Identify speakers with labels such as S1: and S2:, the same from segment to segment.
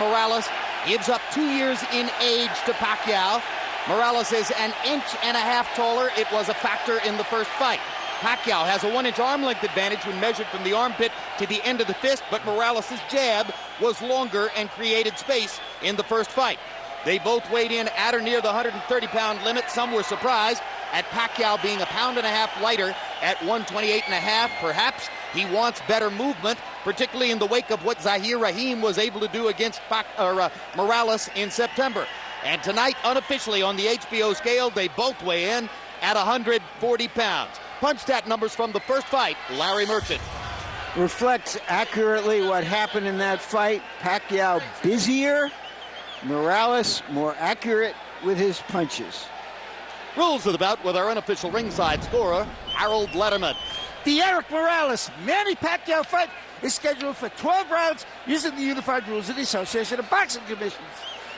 S1: Morales gives up 2 years in age to Pacquiao. Morales is an inch and a half taller. It was a factor in the first fight. Pacquiao has a 1-inch arm length advantage when measured from the armpit to the end of the fist, but Morales' jab was longer and created space in the first fight. They both weighed in at or near the 130-pound limit. Some were surprised at Pacquiao being a pound and a half lighter at 128 and a half. Perhaps he wants better movement, particularly in the wake of what Zahir Rahim was able to do against Morales in September. And tonight, unofficially on the HBO scale, they both weigh in at 140 pounds. Punch stat numbers from the first fight, Larry Merchant.
S2: Reflects accurately what happened in that fight. Pacquiao busier, Morales more accurate with his punches.
S1: Rules of the bout with our unofficial ringside scorer, Harold Letterman.
S3: The Eric Morales-Manny Pacquiao fight is scheduled for 12 rounds using the unified rules of the Association of Boxing Commissions.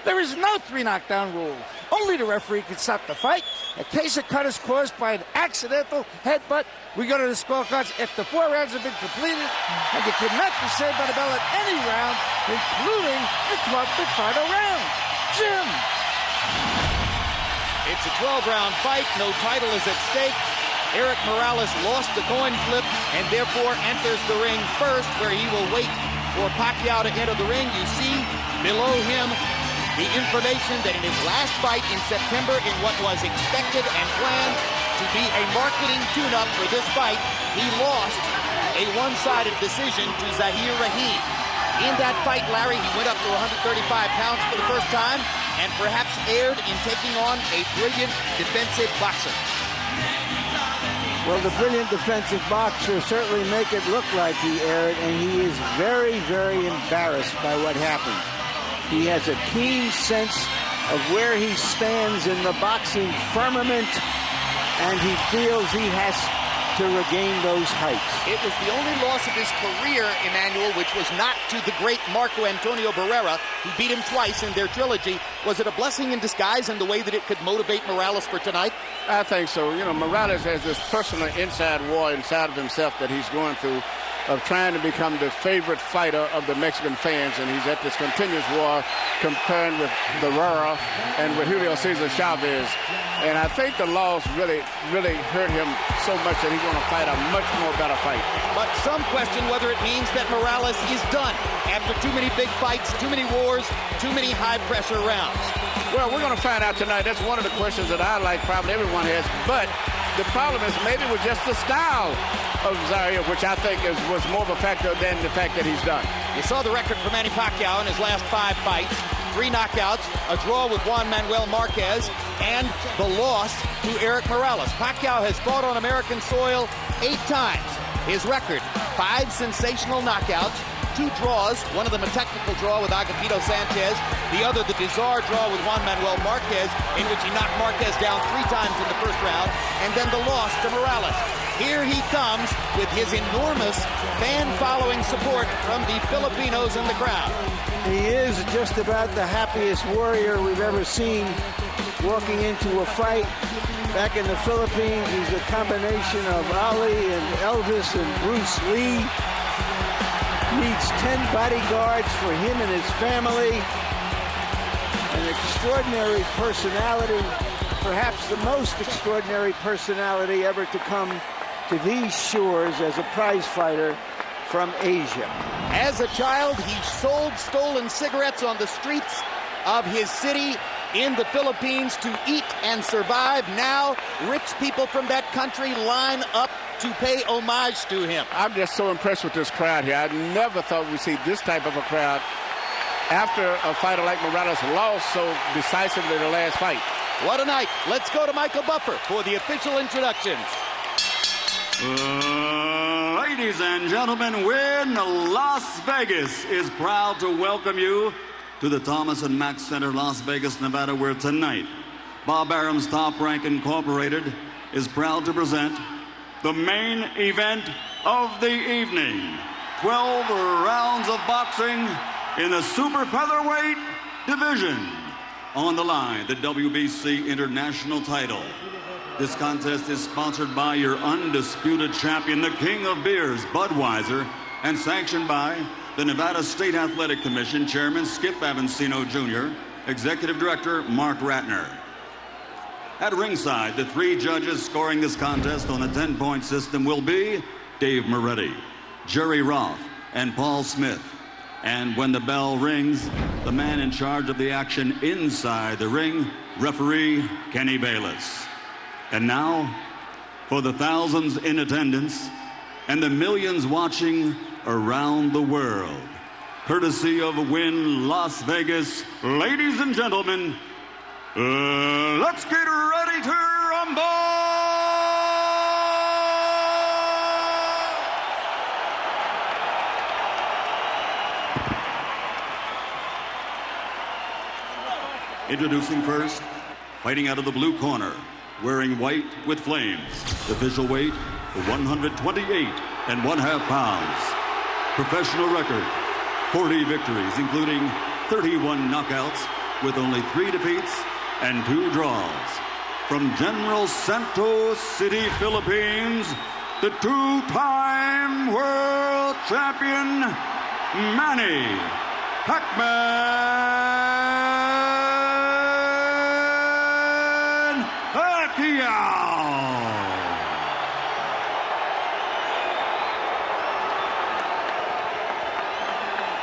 S3: There is no 3 knockdown rule. Only the referee can stop the fight. In case a cut is caused by an accidental headbutt, we go to the scorecards after 4 rounds have been completed, and you cannot be saved by the bell at any round, including the 12th and final round. Jim.
S1: It's a 12-round fight. No title is at stake. Eric Morales lost the coin flip and therefore enters the ring first, where he will wait for Pacquiao to enter the ring. You see below him the information that in his last fight in September, in what was expected and planned to be a marketing tune-up for this fight, he lost a one-sided decision to Zahir Rahim. In that fight, Larry, he went up to 135 pounds for the first time and perhaps erred in taking on a brilliant defensive boxer.
S2: Well, the brilliant defensive boxer certainly make it look like he erred, and he is very, very embarrassed by what happened. He has a keen sense of where he stands in the boxing firmament, and he feels he has to regain those heights.
S1: It was the only loss of his career, Emmanuel, which was not to the great Marco Antonio Barrera, who beat him twice in their trilogy. Was it a blessing in disguise in the way that it could motivate Morales for tonight?
S4: I think so. You know, Morales has this personal inside war inside of himself that he's going through, of trying to become the favorite fighter of the Mexican fans, and he's at this continuous war comparing with Barrera and with Julio Cesar Chavez. And I think the loss really hurt him so much that he's going to fight a much more better fight.
S1: But some question whether it means that Morales is done after too many big fights, too many wars, too many high-pressure rounds.
S4: Well, we're going to find out tonight. That's one of the questions that I like, probably everyone has. But the problem is maybe it was just the style of Zahir, which I think was more of a factor than the fact that he's done.
S1: You saw the record for Manny Pacquiao in his last 5 fights. 3 knockouts, a draw with Juan Manuel Marquez, and the loss to Eric Morales. Pacquiao has fought on American soil 8 times. His record, 5 sensational knockouts, 2 draws, one of them a technical draw with Agapito Sanchez, the other the bizarre draw with Juan Manuel Marquez, in which he knocked Marquez down 3 times in the first round, and then the loss to Morales. Here he comes with his enormous fan-following support from the Filipinos in the crowd.
S2: He is just about the happiest warrior we've ever seen walking into a fight. Back in the Philippines, he's a combination of Ali and Elvis and Bruce Lee. Needs 10 bodyguards for him and his family. An extraordinary personality, perhaps the most extraordinary personality ever to come to these shores as a prize fighter from Asia.
S1: As a child, he sold stolen cigarettes on the streets of his city in the Philippines to eat and survive. Now, rich people from that country line up to pay homage to him.
S4: I'm just so impressed with this crowd here. I never thought we'd see this type of a crowd after a fighter like Morales lost so decisively the last fight.
S1: What a night. Let's go to Michael Buffer for the official introductions.
S5: Ladies and gentlemen, Wynn Las Vegas is proud to welcome you to the Thomas and Mack Center, Las Vegas, Nevada, where tonight Bob Arum's Top Rank Incorporated is proud to present the main event of the evening. 12 rounds of boxing in the super featherweight division. On the line, the WBC International title. This contest is sponsored by your undisputed champion, the King of Beers, Budweiser, and sanctioned by the Nevada State Athletic Commission Chairman Skip Avancino Jr., Executive Director Mark Ratner. At ringside, the 3 judges scoring this contest on a 10-point system will be Dave Moretti, Jerry Roth, and Paul Smith. And when the bell rings, the man in charge of the action inside the ring, referee Kenny Bayless. And now, for the thousands in attendance and the millions watching around the world, courtesy of Wynn Las Vegas, ladies and gentlemen, let's get ready to rumble! Introducing first, fighting out of the blue corner, wearing white with flames, official weight 128.5 pounds. Professional record, 40 victories, including 31 knockouts with only 3 defeats and 2 draws. From General Santos City, Philippines, the 2-time world champion, Manny Pacquiao.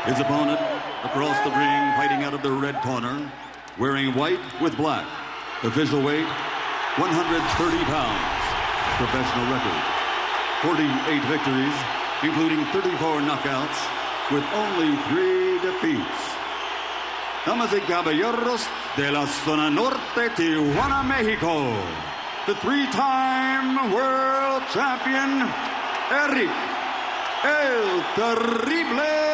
S5: His opponent across the ring, fighting out of the red corner, wearing white with black. Official weight, 130 pounds. Professional record, 48 victories, including 34 knockouts, with only 3 defeats. Damas y caballeros de la zona norte, Tijuana, Mexico, the 3-time world champion, Eric El Terrible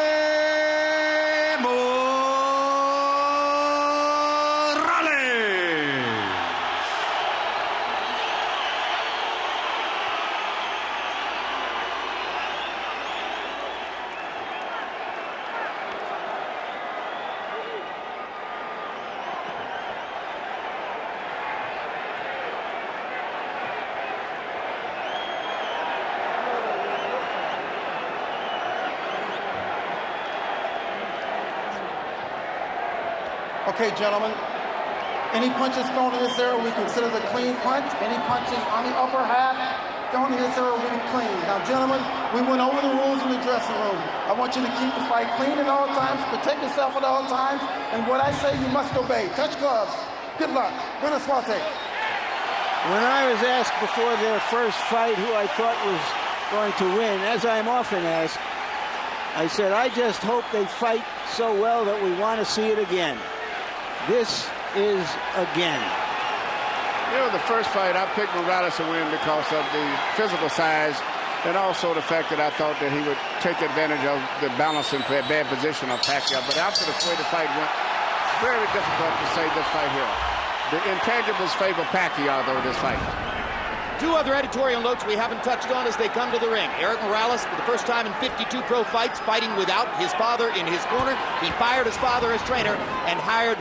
S6: Okay, gentlemen, any punches thrown in this area we consider the clean punch. Any punches on the upper half thrown in this area will be clean. Now, gentlemen, we went over the rules in the dressing room. I want you to keep the fight clean at all times, protect yourself at all times, and what I say you must obey. Touch gloves. Good luck. Buena suerte.
S2: When I was asked before their first fight who I thought was going to win, as I'm often asked, I said, I just hope they fight so well that we want to see it again. This is again.
S4: You know, the first fight, I picked Morales to win because of the physical size and also the fact that I thought that he would take advantage of the balancing bad position of Pacquiao. But after the way the fight went, very difficult to say this fight here. The intangibles favor Pacquiao, though, this fight.
S1: 2 other editorial notes we haven't touched on as they come to the ring. Eric Morales, for the first time in 52 pro fights, fighting without his father in his corner. He fired his father as trainer and hired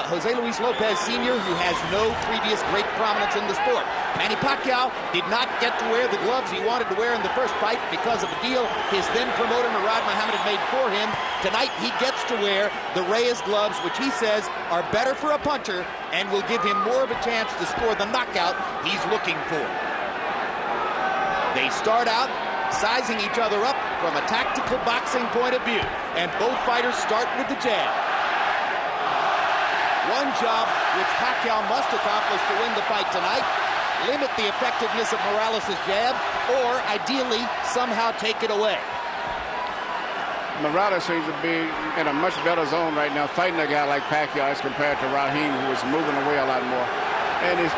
S1: Jose Luis Lopez Sr., who has no previous great prominence in the sport. Manny Pacquiao did not get to wear the gloves he wanted to wear in the first fight because of a deal his then promoter Murad Muhammad had made for him. Tonight he gets to wear the Reyes gloves, which he says are better for a puncher and will give him more of a chance to score the knockout he's looking for. They start out sizing each other up from a tactical boxing point of view, and both fighters start with the jab. One job which Pacquiao must accomplish to win the fight tonight: limit the effectiveness of Morales' jab, or ideally somehow take it away.
S4: Morales seems to be in a much better zone right now, fighting a guy like Pacquiao as compared to Raheem, who is moving away a lot more. And his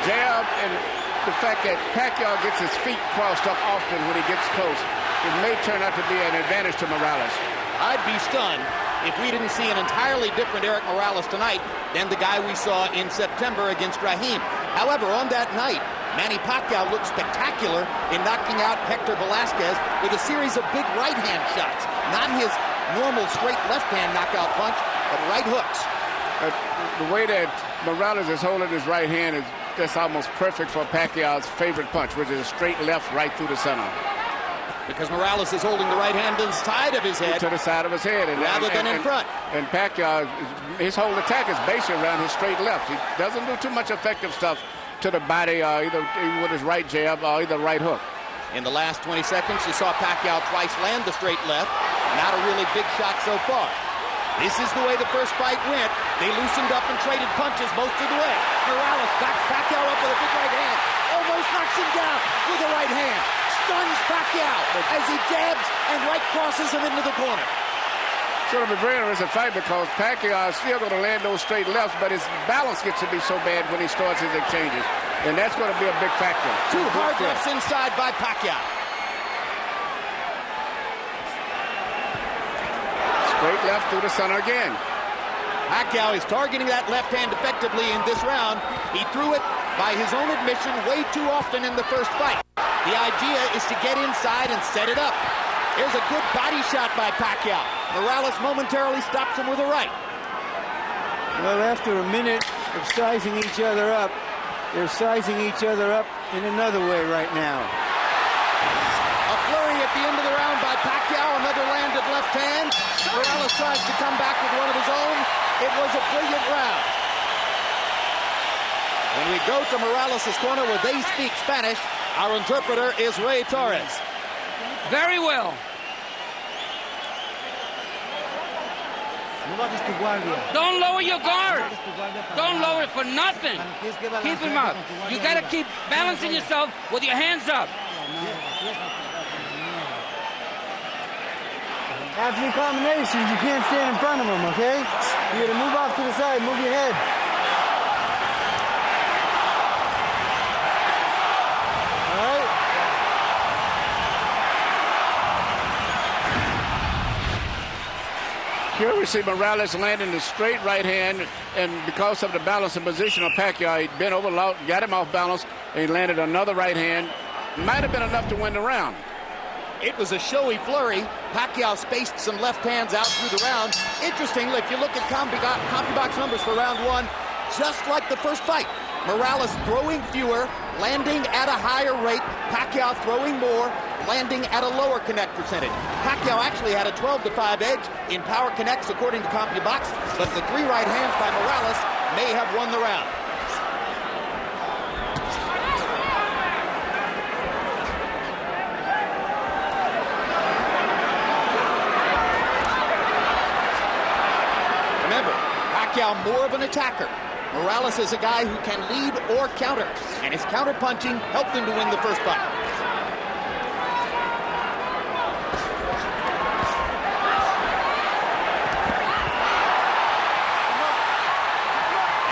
S4: jab, and the fact that Pacquiao gets his feet crossed up often when he gets close, it may turn out to be an advantage to Morales.
S1: I'd be stunned if we didn't see an entirely different Eric Morales tonight than the guy we saw in September against Raheem. However, on that night, Manny Pacquiao looked spectacular in knocking out Hector Velasquez with a series of big right-hand shots. Not his normal straight left-hand knockout punch, but right hooks.
S4: The way that Morales is holding his right hand is just almost perfect for Pacquiao's favorite punch, which is a straight left right through the center.
S1: because Morales is holding the right hand to the side of his head.
S4: To the side of his head.
S1: Rather than in front.
S4: And Pacquiao, his whole attack is based around his straight left. He doesn't do too much effective stuff to the body, either with his right jab or either right hook.
S1: In the last 20 seconds, you saw Pacquiao twice land the straight left. Not a really big shot so far. This is the way the first fight went. They loosened up and traded punches most of the way. Morales backs Pacquiao up with a big right hand. Almost knocks him down with a right hand. Stuns Pacquiao as he jabs and right crosses him into the corner.
S4: It's going to be a very interesting fight because Pacquiao is still going to land those straight lefts, but his balance gets to be so bad when he starts his exchanges. And that's going to be a big factor.
S1: Two hard lefts inside by Pacquiao.
S4: Straight left through the center again.
S1: Pacquiao is targeting that left hand effectively in this round. He threw it, by his own admission, way too often in the first fight. The idea is to get inside and set it up. Here's a good body shot by Pacquiao. Morales momentarily stops him with a right.
S2: Well, after a minute of sizing each other up, they're sizing each other up in another way right now.
S1: A flurry at the end of the round by Pacquiao, another landed left hand. Morales tries to come back with one of his own. It was a brilliant round. When we go to Morales' corner where they speak Spanish, our interpreter is Ray Torres.
S7: Very well. Don't lower your guard. Don't lower it for nothing. Keep him up. You got to keep balancing yourself with your hands up.
S2: After combinations, you can't stand in front of them, okay? You gotta move off to the side, move your head. All right?
S4: Here we see Morales landing the straight right hand, and because of the balance and position of Pacquiao, he'd been over, got him off balance, and he landed another right hand. Might have been enough to win the round.
S1: It was a showy flurry. Pacquiao spaced some left hands out through the round. Interestingly, if you look at CompuBox numbers for round one, just like the first fight, Morales throwing fewer, landing at a higher rate. Pacquiao throwing more, landing at a lower connect percentage. Pacquiao actually had a 12-5 edge in power connects according to CompuBox, but the three right hands by Morales may have won the round. Remember, Pacquiao more of an attacker. Morales is a guy who can lead or counter, and his counter-punching helped him to win the first fight.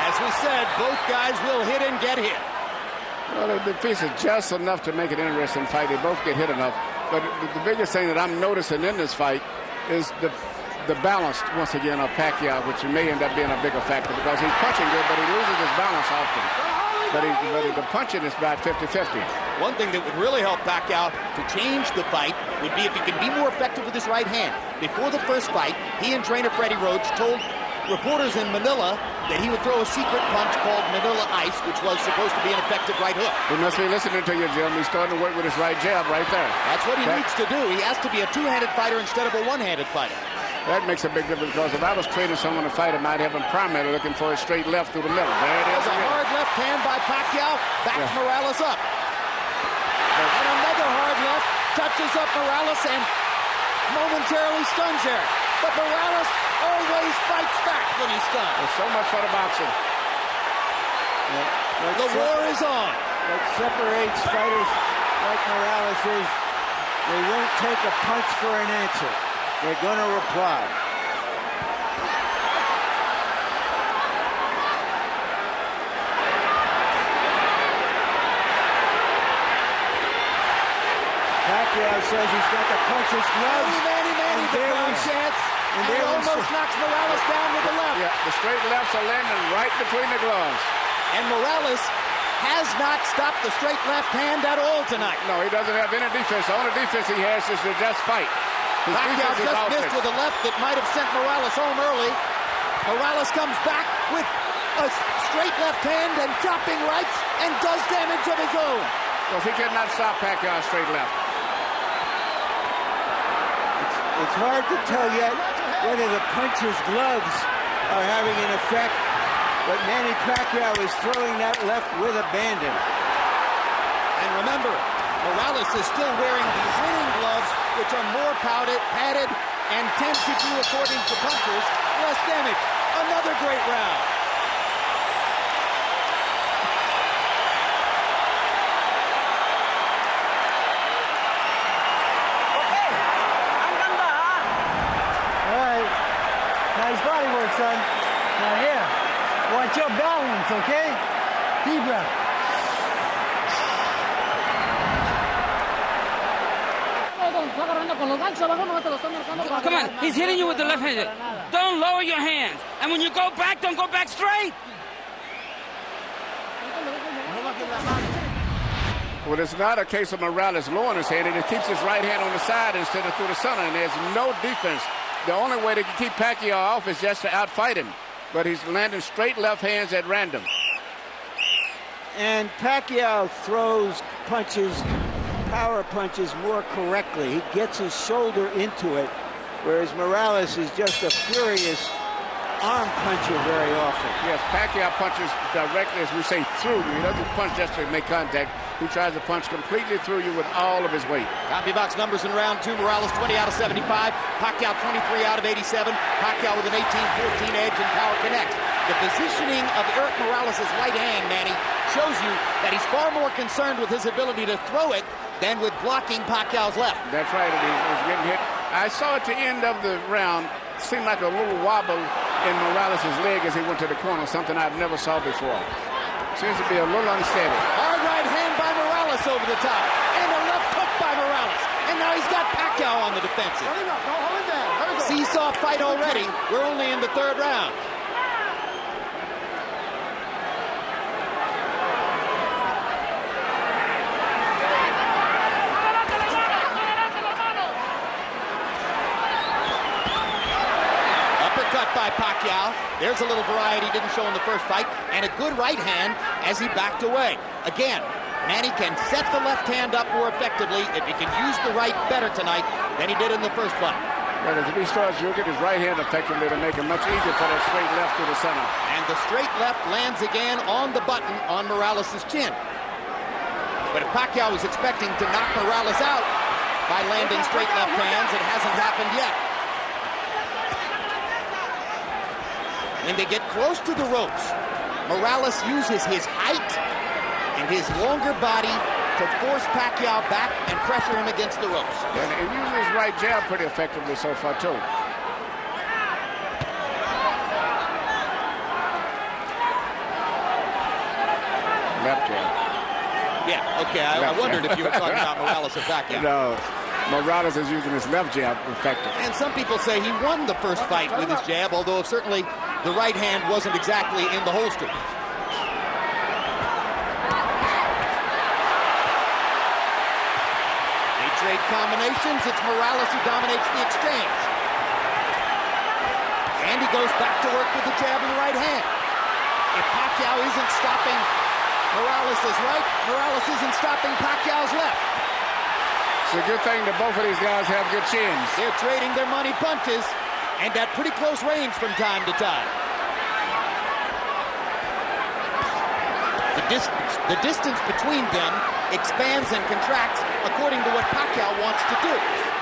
S1: As we said, both guys will hit and get hit.
S4: Well, the piece is just enough to make it an interesting fight. They both get hit enough. But the biggest thing that I'm noticing in this fight is the balance, once again, of Pacquiao, which may end up being a bigger factor because he's punching good, but he loses his balance often. But the punching is about 50-50.
S1: One thing that would really help Pacquiao to change the fight would be if he could be more effective with his right hand. Before the first fight, he and trainer Freddie Roach told reporters in Manila that he would throw a secret punch called Manila Ice, which was supposed to be an effective right hook.
S4: He must be listening to you, Jim. He's starting to work with his right jab right there.
S1: That's what he needs to do. He has to be a two-handed fighter instead of a one-handed fiter.
S4: That makes a big difference because if I was training someone to fight, I might have him primarily looking for a straight left through the middle. There it is.
S1: There's a hard left hand by Pacquiao. Backs Morales up. And another hard left touches up Morales and momentarily stuns there. But Morales always fights back when he's stunned.
S4: There's so much for the boxing.
S1: The war is on.
S2: What separates fighters like Morales is they won't take a punch for an answer. They're going to reply. Pacquiao says he's got to punch his gloves.
S1: Manny, the crowd chants. And he almost knocks Morales down with the left.
S4: Yeah, the straight lefts are landing right between the gloves.
S1: And Morales has not stopped the straight left hand at all tonight.
S4: No, he doesn't have any defense. The only defense he has is to just fight.
S1: Pacquiao just missed with a left that might have sent Morales home early. Morales comes back with a straight left hand and chopping rights and does damage of his own.
S4: Well, he cannot stop Pacquiao straight left.
S2: It's hard to tell yet whether the puncher's gloves are having an effect, but Manny Pacquiao is throwing that left with abandon.
S1: And remember, Morales is still wearing the winning gloves, which are more padded and tend to do, according to punchers, less damage. Another great round.
S8: All right. Nice body work, son. Now here, watch your balance, okay? Deep breath.
S7: Come on, he's hitting you with the left hand. Don't lower your hands. And when you go back, don't go back straight.
S4: Well, it's not a case of Morales lowering his hand. He just keeps his right hand on the side instead of through the center, and there's no defense. The only way to keep Pacquiao off is just to outfight him. But he's landing straight left hands at random.
S2: And Pacquiao throws punches, power punches, more correctly. He gets his shoulder into it, whereas Morales is just a furious arm puncher very often.
S4: Yes, Pacquiao punches directly, as we say, through you. He doesn't punch just to make contact. He tries to punch completely through you with all of his weight.
S1: Copy box numbers in round two. Morales 20 out of 75. Pacquiao 23 out of 87. Pacquiao with an 18-14 edge in power connect. The positioning of Eric Morales' right hand, Manny, shows you that he's far more concerned with his ability to throw it than with blocking Pacquiao's left.
S4: That's right, and he's getting hit. I saw at the end of the round, seemed like a little wobble in Morales' leg as he went to the corner, something I've never saw before. Seems to be a little unsteady.
S1: Hard right hand by Morales over the top. And a left hook by Morales. And now he's got Pacquiao on the defensive. Seesaw fight already. We're only in the third round. Uppercut by Pacquiao. There's a little variety didn't show in the first fight, and a good right hand as he backed away. Again, Manny can set the left hand up more effectively if he can use the right better tonight than he did in the first fight.
S4: Well, if he starts using his right hand effectively, it'll make it much easier for that straight left to the center.
S1: And the straight left lands again on the button on Morales' chin. But if Pacquiao was expecting to knock Morales out by landing straight left hands, it hasn't happened yet. When they get close to the ropes, Morales uses his height and his longer body to force Pacquiao back and pressure him against the ropes.
S4: And he uses his right jab pretty effectively so far, too. Left jab.
S1: Yeah, okay, I wondered if you were talking about Morales or Pacquiao.
S4: No, Morales is using his left jab effectively.
S1: And some people say he won the first fight with his jab, although certainly the right hand wasn't exactly in the holster. They trade combinations. It's Morales who dominates the exchange. And he goes back to work with the jab in the right hand. If Pacquiao isn't stopping Morales' right, Morales isn't stopping Pacquiao's left.
S4: It's a good thing that both of these guys have good chins.
S1: They're trading their money punches, and at pretty close range from time to time. The distance between them expands and contracts according to what Pacquiao wants to do.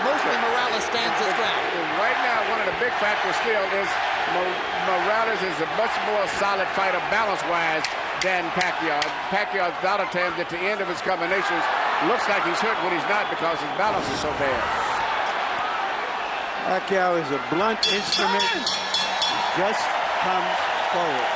S1: Mostly Morales stands his ground.
S4: Right now, one of the big factors still is Morales is a much more solid fighter balance-wise than Pacquiao. Pacquiao, a lot of times at the end of his combinations, looks like he's hurt when he's not because his balance is so bad.
S2: Pacquiao is a blunt instrument. He just comes forward.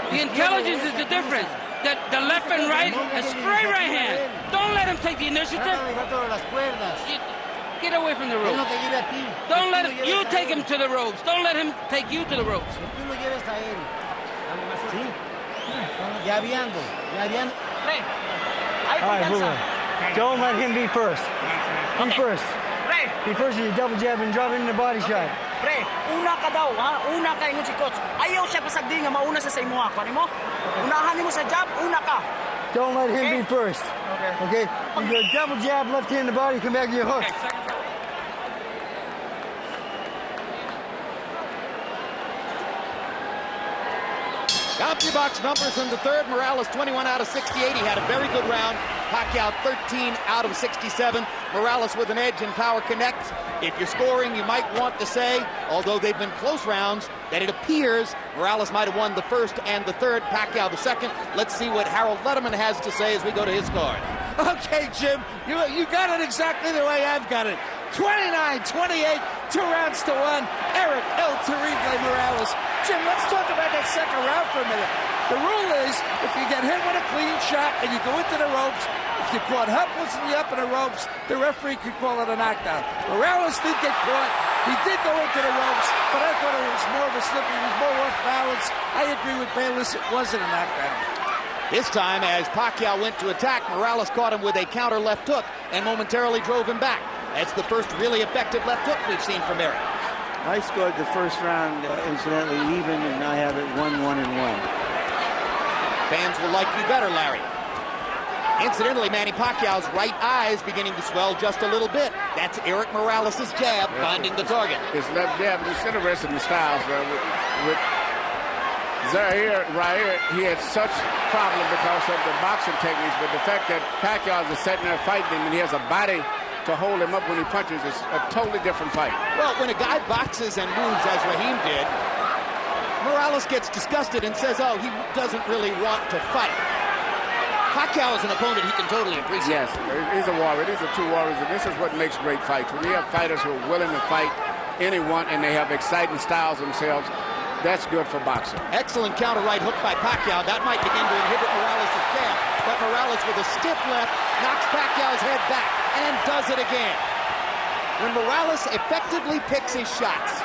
S7: The intelligence is the difference. The left and right, a straight right hand. Don't let him take the initiative. Get away from the ropes. Don't let him, you take him to the ropes. Don't let him take you to the ropes.
S8: All right, move on. Don't let him be first. Be first. Be first in your double jab and drop it in the body shot. Pre, una ka daw, ha? Una ka ingon si coach. Ayaw siya pasagdi nga mauna sa imo ha. Pari mo? Unahan nimo sa jab, una ka. Don't let him be first. Okay. You do a double jab, left hand in the body, come back to your hook.
S1: Bouncy box numbers in the third. Morales 21 out of 68. He had a very good round. Pacquiao 13 out of 67. Morales with an edge in power connect. If you're scoring, you might want to say, although they've been close rounds, that it appears Morales might have won the first and the third, Pacquiao the second. Let's see what Harold Letterman has to say as we go to his card.
S3: Okay, Jim, you got it exactly the way I've got it. 29-28, 2 rounds to 1. Eric El Terrible Morales. Jim, let's talk about that second round for a minute. The rule is, if you get hit with a clean shot and you go into the ropes, if you caught helpless in the upper ropes, the referee could call it a knockdown. Morales did get caught. He did go into the ropes, but I thought it was more of a slip. He was more off balance. I agree with Bayless. It wasn't a knockdown.
S1: This time, as Pacquiao went to attack, Morales caught him with a counter left hook and momentarily drove him back. That's the first really effective left hook we've seen from Eric.
S2: I scored the first round, incidentally, even, and I have it 1-1-1.
S1: Fans will like you better, Larry. Incidentally, Manny Pacquiao's right eye is beginning to swell just a little bit. That's Eric Morales' jab finding the target.
S4: His left jab, it's interesting the styles. With Zaire, he had such problem because of the boxing techniques, but the fact that Pacquiao is sitting there fighting him and he has a body to hold him up when he punches is a totally different fight.
S1: Well, when a guy boxes and moves as Raheem did, Morales gets disgusted and says, oh, he doesn't really want to fight. Pacquiao is an opponent he can totally appreciate.
S4: Yes, he's a warrior. These are two warriors, and this is what makes great fights. When you have fighters who are willing to fight anyone and they have exciting styles themselves, that's good for boxing.
S1: Excellent counter right hook by Pacquiao. That might begin to inhibit Morales' jab. But Morales with a stiff left knocks Pacquiao's head back and does it again. When Morales effectively picks his shots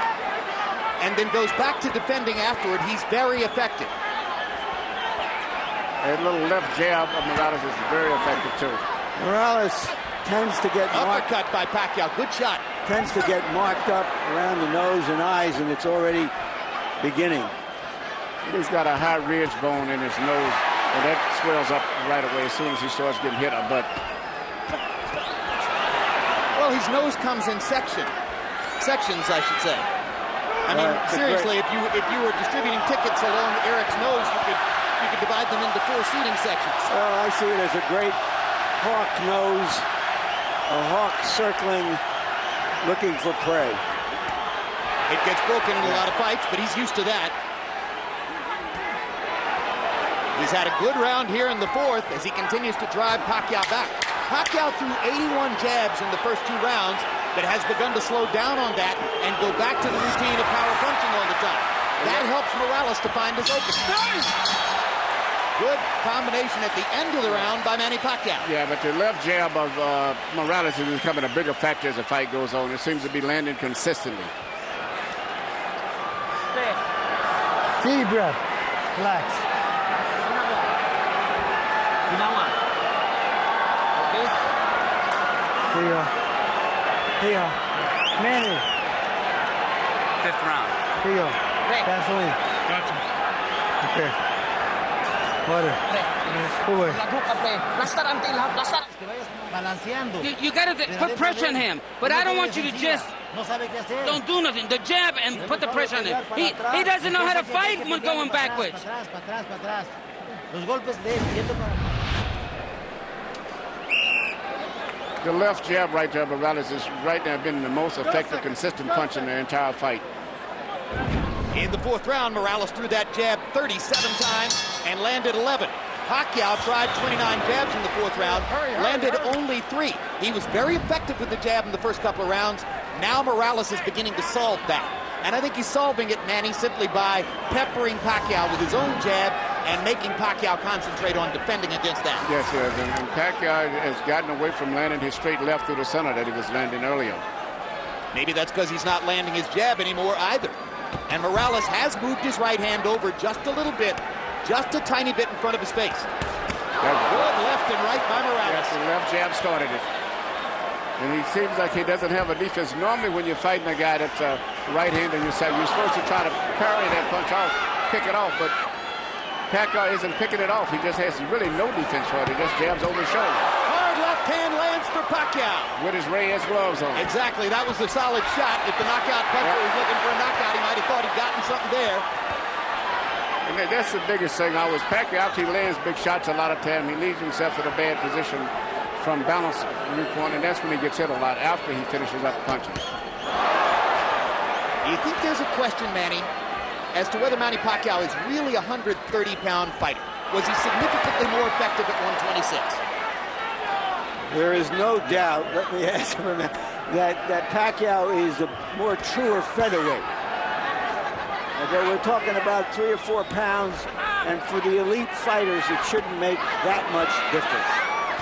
S1: and then goes back to defending afterward, he's very effective.
S4: A little left jab of Morales is very effective too.
S2: Morales tends to get
S1: uppercut by Pacquiao. Good shot.
S2: Tends to get marked up around the nose and eyes, and it's already beginning.
S4: He's got a high ridge bone in his nose, and that swells up right away as soon as he starts getting hit a butt.
S1: Well, his nose comes in sections, I should say. I mean, seriously, if you were distributing tickets along Eric's nose, you could divide them into 4 seating sections.
S2: Well, I see it as a great hawk nose, a hawk circling, looking for prey.
S1: It gets broken in a lot of fights, but he's used to that. He's had a good round here in the fourth as he continues to drive Pacquiao back. Pacquiao threw 81 jabs in the first 2 rounds, but has begun to slow down on that and go back to the routine of power punching all the time. That helps Morales to find his opening. Good combination at the end of the round by Manny Pacquiao.
S4: Yeah, but the left jab of Morales is becoming a bigger factor as the fight goes on. It seems to be landing consistently.
S8: Deep breath. Relax.
S7: Okay?
S8: Here you go. Here you go. Manny.
S7: 5th round.
S8: Here you go. Gasoline.
S7: Gotcha.
S8: Okay. Water. Away.
S7: You gotta put pressure on him, but I don't want you to just don't do nothing. The jab and put the pressure on him. He doesn't know how to fight when going backwards.
S4: The left jab right there, Morales is right now been the most effective, consistent punch in the entire fight.
S1: In the 4th round, Morales threw that jab 37 times and landed 11. Pacquiao tried 29 jabs in the 4th round, landed only 3. He was very effective with the jab in the first couple of rounds. Now Morales is beginning to solve that. And I think he's solving it, Manny, simply by peppering Pacquiao with his own jab and making Pacquiao concentrate on defending against that.
S4: Yes, yes, and Pacquiao has gotten away from landing his straight left through the center that he was landing earlier.
S1: Maybe that's because he's not landing his jab anymore either. And Morales has moved his right hand over just a little bit, just a tiny bit in front of his face. Good left and right by Morales.
S4: Yes, the left jab started it. And he seems like he doesn't have a defense. Normally when you're fighting a guy that's right hand in your side. You're supposed to try to parry that punch off, pick it off, but Pacquiao isn't picking it off. He just has really no defense for it. He just jabs over his shoulder.
S1: Hard left hand lands for Pacquiao.
S4: With his Reyes gloves on.
S1: Exactly. That was a solid shot. If the knockout puncher was looking for a knockout, he might have thought he'd gotten something there.
S4: And that's the biggest thing. Pacquiao, he lands big shots a lot of time. He leaves himself in a bad position from balance viewpoint, and that's when he gets hit a lot after he finishes up punching.
S1: Do you think there's a question, Manny, as to whether Manny Pacquiao is really a 130-pound fighter? Was he significantly more effective at 126?
S2: There is no doubt, let me answer him, that Pacquiao is a more truer featherweight. Okay, we're talking about 3 or 4 pounds, and for the elite fighters, it shouldn't make that much difference.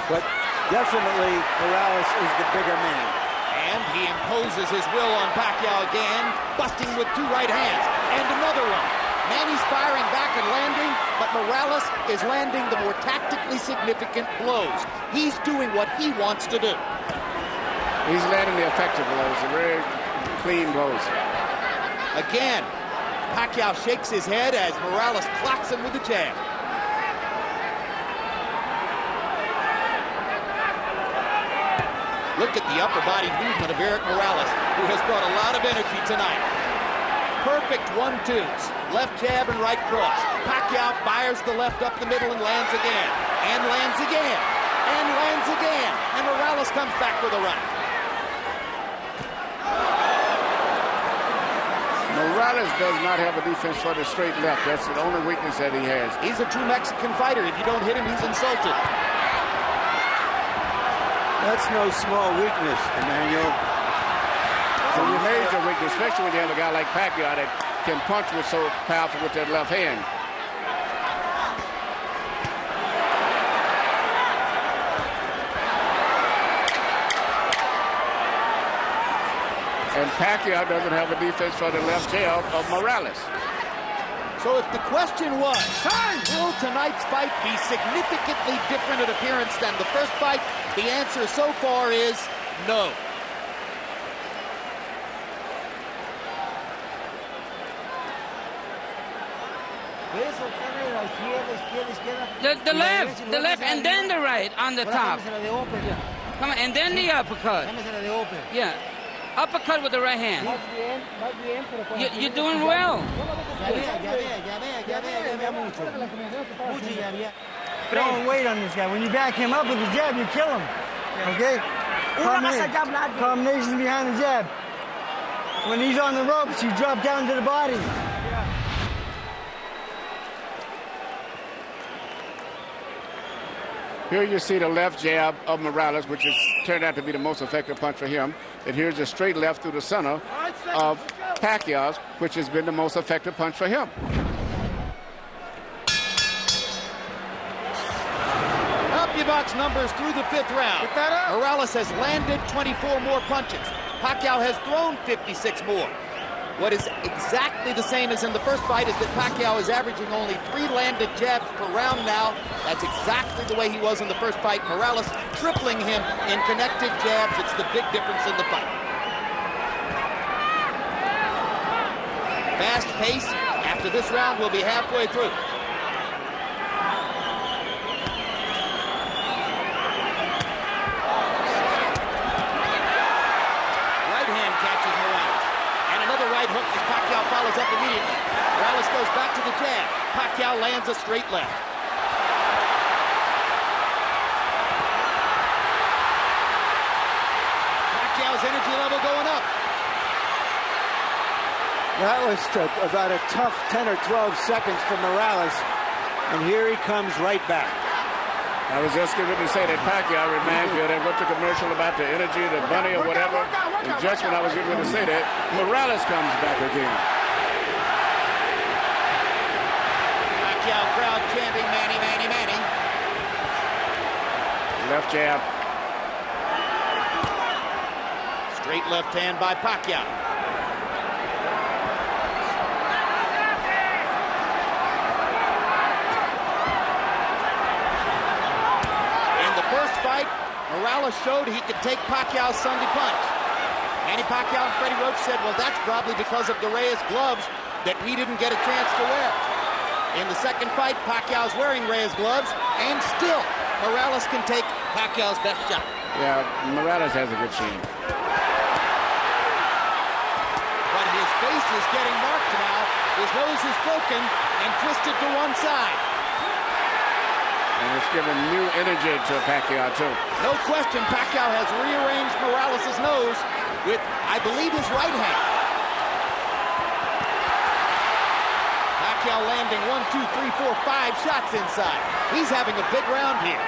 S2: But definitely, Morales is the bigger man.
S1: And he imposes his will on Pacquiao again, busting with 2 right hands. And another one. Manny's firing back and landing, but Morales is landing the more tactically significant blows. He's doing what he wants to do.
S4: He's landing the effective blows, the very clean blows.
S1: Again, Pacquiao shakes his head as Morales clocks him with a jab. Look at the upper body movement of Eric Morales, who has brought a lot of energy tonight. Perfect 1-2s, left jab and right cross. Pacquiao fires the left up the middle and lands again, and lands again, and lands again. And Morales comes back with a right.
S4: Morales does not have a defense for the straight left. That's the only weakness that he has.
S1: He's a true Mexican fighter. If you don't hit him, he's insulted.
S2: That's no small weakness, Emmanuel.
S4: It's a major weakness, especially when you have a guy like Pacquiao that can punch with so powerful with that left hand. And Pacquiao doesn't have a defense for the left jab of Morales.
S1: So if the question was, will tonight's fight be significantly different in appearance than the first fight? The answer so far is no.
S7: The left, and then the right on the top. Come on, and then the uppercut. Yeah, uppercut with the right hand. You're doing well.
S8: Don't wait on this guy. When you back him up with the jab, you kill him. Okay? Combination behind the jab. When he's on the ropes, you drop down to the body.
S4: Here you see the left jab of Morales, which has turned out to be the most effective punch for him. And here's a straight left through the center of Pacquiao's, which has been the most effective punch for him.
S1: Box numbers through the 5th round. Morales has landed 24 more punches. Pacquiao has thrown 56 more. What is exactly the same as in the first fight is that Pacquiao is averaging only 3 landed jabs per round now. That's exactly the way he was in the first fight. Morales tripling him in connected jabs. It's the big difference in the fight. Fast pace. After this round, we'll be halfway through. Hook as Pacquiao follows up immediately. Morales goes back to the jab. Pacquiao lands a straight left. Pacquiao's energy level going up.
S2: That was about a tough 10 or 12 seconds for Morales, and here he comes right back.
S4: I was just going to say that Pacquiao reminds me of that, what's the commercial about the energy, the bunny or whatever? And just when I was getting to say that, Morales comes back again.
S1: Pacquiao crowd chanting, Manny, Manny, Manny.
S4: Left jab.
S1: Straight left hand by Pacquiao. Morales showed he could take Pacquiao's Sunday punch. Manny Pacquiao and Freddie Roach said, well, that's probably because of the Reyes gloves that we didn't get a chance to wear. In the second fight, Pacquiao's wearing Reyes gloves, and still, Morales can take Pacquiao's best shot.
S4: Yeah, Morales has a good chin.
S1: But his face is getting marked now. His nose is broken and twisted to one side.
S4: And it's given new energy to Pacquiao, too.
S1: No question, Pacquiao has rearranged Morales' nose with, I believe, his right hand. Pacquiao landing 1, 2, 3, 4, 5 shots inside. He's having a big round here.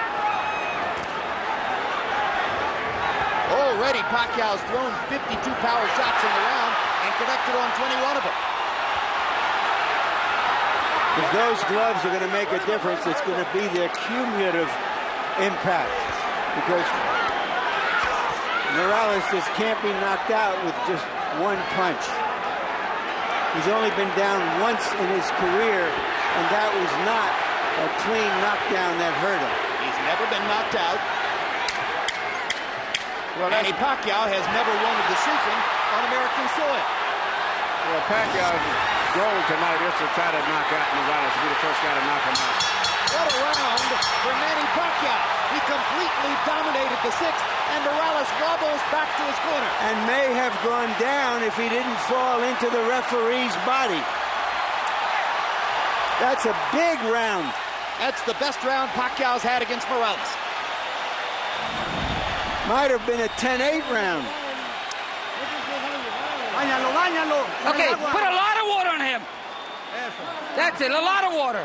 S1: Already, Pacquiao's thrown 52 power shots in the round and connected on 21 of them.
S2: If those gloves are going to make a difference, it's going to be their cumulative impact. Because Morales just can't be knocked out with just one punch. He's only been down once in his career, and that was not a clean knockdown that hurt him.
S1: He's never been knocked out. Well, Manny Pacquiao has never won a decision on American soil.
S4: Well, Pacquiao's goal tonight is to try to knock out Morales, be the first guy to knock him out.
S1: What a round for Manny Pacquiao. He completely dominated the sixth, and Morales wobbles back to his corner.
S2: And may have gone down if he didn't fall into the referee's body. That's a big round.
S1: That's the best round Pacquiao's had against Morales.
S2: Might have been a 10-8 round.
S7: Okay, put a lot of water on him. That's it, a lot of water.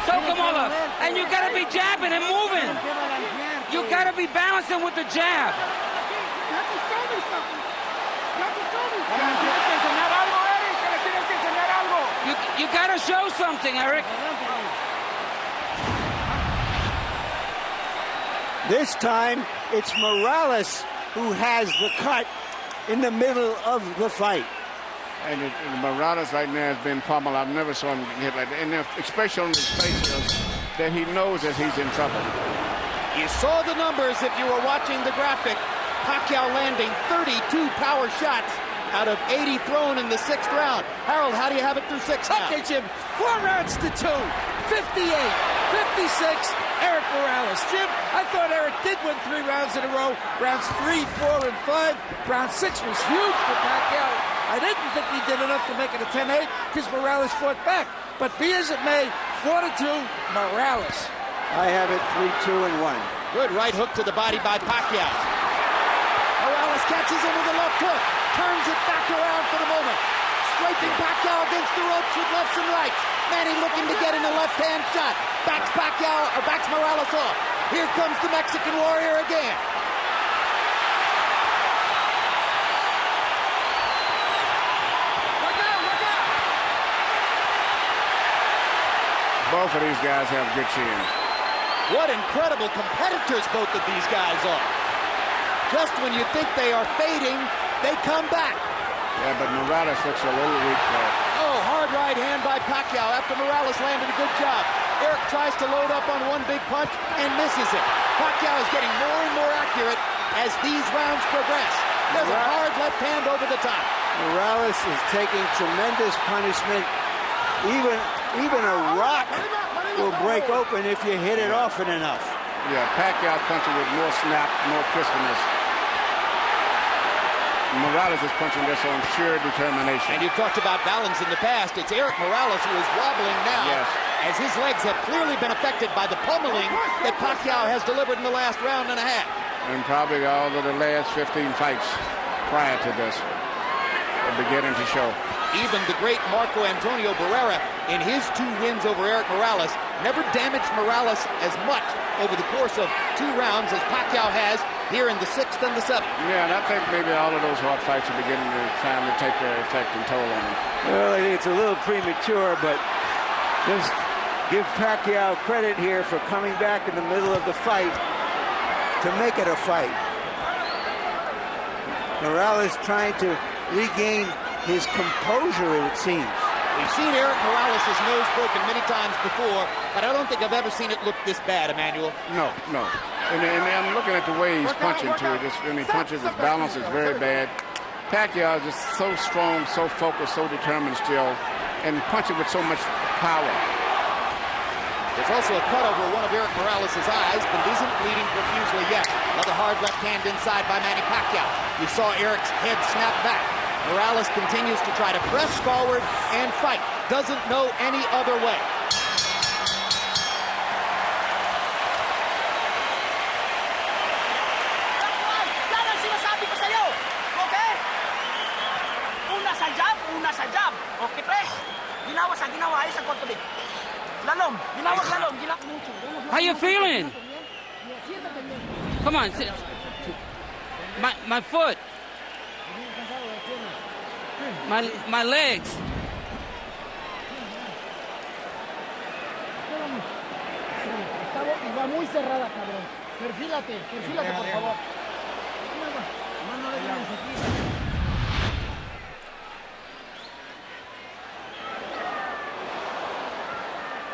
S7: Soak him all up. And you gotta be jabbing and moving. You gotta be balancing with the jab. You gotta show something, Eric.
S2: This time, it's Morales who has the cut in the middle of the fight.
S4: And Morales right now has been pummeled. I've never saw him hit like that. And especially on his facials, that he knows that he's in trouble.
S1: You saw the numbers if you were watching the graphic. Pacquiao landing 32 power shots out of 80 thrown in the sixth round. Harold, how do you have it through six now?
S3: Okay, Jim, 4 rounds to 2. 58, 56, Eric Morales. Jim, I thought Eric did win 3 rounds in a row. Rounds 3, 4, and 5. Round 6 was huge for Pacquiao. I didn't think he did enough to make it a 10-8 because Morales fought back. But be as it may, 4-2, Morales.
S2: I have it 3-2 and 1.
S1: Good right hook to the body by Pacquiao. Morales catches him with a left hook. Turns it back around for the moment. Scraping Pacquiao against the ropes with lefts and rights. Manny looking to get in a left-hand shot. Backs Morales off. Here comes the Mexican Warrior again.
S4: Both of these guys have good chins.
S1: What incredible competitors both of these guys are. Just when you think they are fading, they come back.
S4: Yeah, but Morales looks a little weak there.
S1: Oh, hard right hand by Pacquiao after Morales landed a good job. Eric tries to load up on one big punch and misses it. Pacquiao is getting more and more accurate as these rounds progress. There's a hard left hand over the top.
S2: Morales is taking tremendous punishment. Even a rock will break open if you hit it often enough.
S4: Yeah, Pacquiao's punching with more snap, more crispness. Morales is punching this on sheer determination.
S1: And you've talked about balance in the past. It's Eric Morales who is wobbling now,
S4: yes,
S1: as his legs have clearly been affected by the pummeling that Pacquiao has delivered in the last round and a half.
S4: And probably all of the last 15 fights prior to this are beginning to show.
S1: Even the great Marco Antonio Barrera, in his 2 wins over Eric Morales, never damaged Morales as much over the course of 2 rounds as Pacquiao has here in the 6th and the 7th.
S4: Yeah, and I think maybe all of those hard fights are beginning to time to take their effect and toll on him.
S2: Well, I think it's a little premature, but just give Pacquiao credit here for coming back in the middle of the fight to make it a fight. Morales trying to regain his composure, it seems.
S1: We've seen Eric Morales' nose broken many times before, but I don't think I've ever seen it look this bad, Emmanuel.
S4: No. And I'm looking at the way he's punching, too. Just when he punches, his balance is very bad. Pacquiao is just so strong, so focused, so determined still, and punching with so much power.
S1: There's also a cut over one of Eric Morales' eyes, but it isn't bleeding profusely yet. Another hard left hand inside by Manny Pacquiao. You saw Eric's head snap back. Morales continues to try to press forward and fight. Doesn't know any other way.
S8: Yan ang sinasabi ko sa'yo. Okay? Una sa jab. Okay, pre? Ginawa sa ginawa. Ay, sa kontulit. Lalom. Lalom.
S7: How you feeling? Come on. My foot. My legs.
S9: Está muy cerrada, cabrón. Perfílate, por favor.